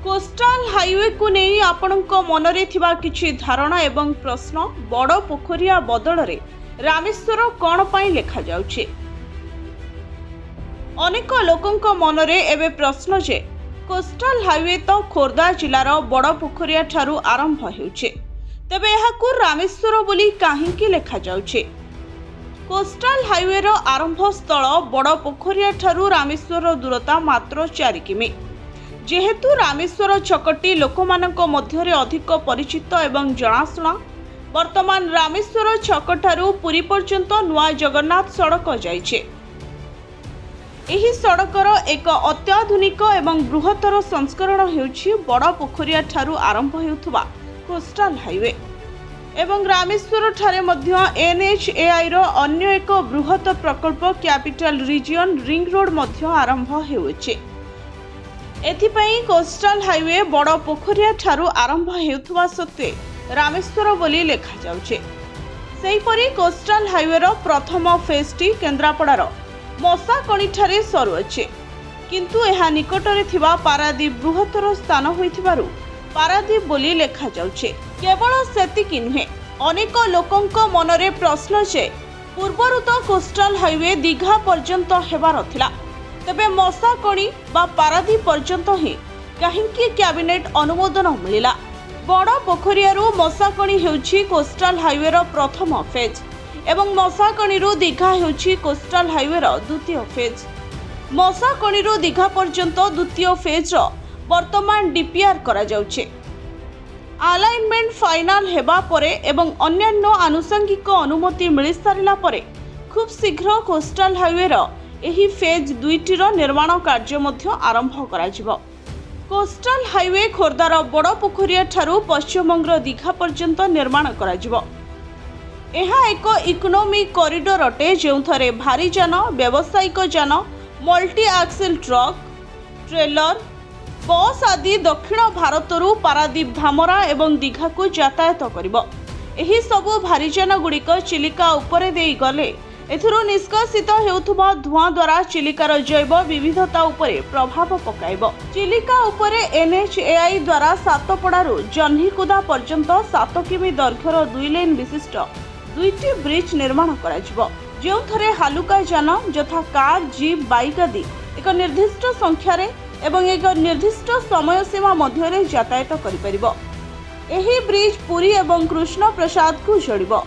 Coastal highway को नहीं आपणक मनरे थिबा किछि धारणा एवं प्रश्न बड़ पोखरिया बदल रे रामेश्वर कौन पाई लेखा जाउछि। अनेक लोकंक मनरे एबे प्रश्न जे कोस्टाल हाईवे तो खोर्धा जिलार बड़ पोखरिया ठारू आरंभ हेउछि, तेबे एहाकू रामेश्वर बोली काहींकी लेखा जाउछि। कोस्टाल हाईवे रो आरंभ स्थल बड़ पोखरिया ठारू रामेश्वर दूरता मात्र 4 किमी। जेहेतु रामेश्वर छकटी लोकमानक मध्यरे अधिक परिचित एवं जनाशुना, वर्तमान रामेश्वर छकठारू पुरी पर्यंत नुआ जगन्नाथ सड़क जाइछे। एही सड़कर एक अत्याधुनिक एवं बृहत्तर संस्करण हेउछि बड़ पोखरिया ठारू आरंभ हेउथुबा कोस्टाल हाईवे एवं रामेश्वर ठारे मध्य NHAI रो अन्य एक बृहत प्रकल्प कैपिटल रीजन रिंग रोड मध्य आरंभ हेउछि। एथिपाई कोस्टाल हाईवे बड़ पोखरिया ठारू आरंभ हेउथुबा सत्वे रामेश्वर बोली लेखा जाउछे। सेहीपरि कोस्टाल हाईवे रो प्रथम फेजटी केन्द्रापड़ार मशाकणी ठारे सरुअछे, किंतु एहा निकटरे थिबा पारादीप बृहत्तर स्थान होइथिबारु पारादीप बोली लेखा जाउछे। केवल सेतिकी नुहे, अनेक लोकंक मनरे प्रश्न जे पूर्वरु तो कोस्टाल हाईवे दीघा पर्यंत हेबार थिला, तेबे मशाकणी बा पारादीप पर्यंत ही काहींकी कैबिनेट अनुमोदन मिलिला। बड़ पोखरियारू मशाकणी हेउछि कोस्टाल हाईवे रो प्रथम फेज एवं मशाकणीरू दीघा हेउछि कोस्टाल हाईवे रो द्वितीय फेज। मशाकणीरू दीघा पर्यंत द्वितीय फेज रो वर्तमान डीपीआर करा जाउछे। अलाइनमेंट फाइनल हेबा परे एवं अन्यान्य आनुषंगिक अनुमति मिलि सारिला परे खूब शीघ्र कोस्टाल हाईवे रो एही फेज 2टीर निर्माण कार्य मध्य आरंभ करा जिवो। कोस्टाल हाईवे खोर्धार बड़ पोखरिया ठारू पश्चिमबंगर दीघा पर्यंत निर्माण करा जिवो। एहा एक इकोनॉमिक कॉरिडोर अटे, जेउथरे भारी जान, व्यावसायिक जान, मल्टी एक्सेल ट्रक, ट्रेलर, बस आदि दक्षिण भारतरू पारादीप, धामरा एवं दीघा को यातायात करिवो। एही सबु भारी जान गुड़िक चिलिका उपरे देई गले एथुरु निष्कासित हेउथुबा धुआं द्वारा चिलिकार जैव विविधता उपरे प्रभाव पकाइबो। चिलिका उपरे NHAI द्वारा सातपड़ारू जह्नीकुदा पर्यंत 7 किमी दैर्घ्यर 2 लेन विशिष्ट 2टी ब्रिज निर्माण करा जिवो, जेउथरे हालुका जान यथा कार, जीप, बाइक आदि एक निर्दिष्ट संख्यार एवं एक निर्दिष्ट समय सीमा मध्यरे यातायात करि परिबो। एही ब्रिज पुरी एवं कृष्ण प्रसाद को जोड़िबो।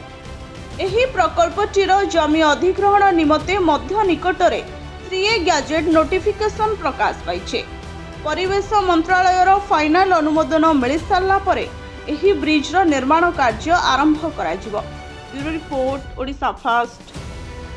एही प्रकल्पटीर जमी अधिग्रहण निमते मध्य निकटरे 3A गैजेट नोटिफिकेशन प्रकाश पाइछे। परिवेश मंत्रालयर फाइनल अनुमोदन मिलि सारला परे एही ब्रिजर निर्माण कार्य आरंभ करा जिवो। Bureau report, Odisha fast.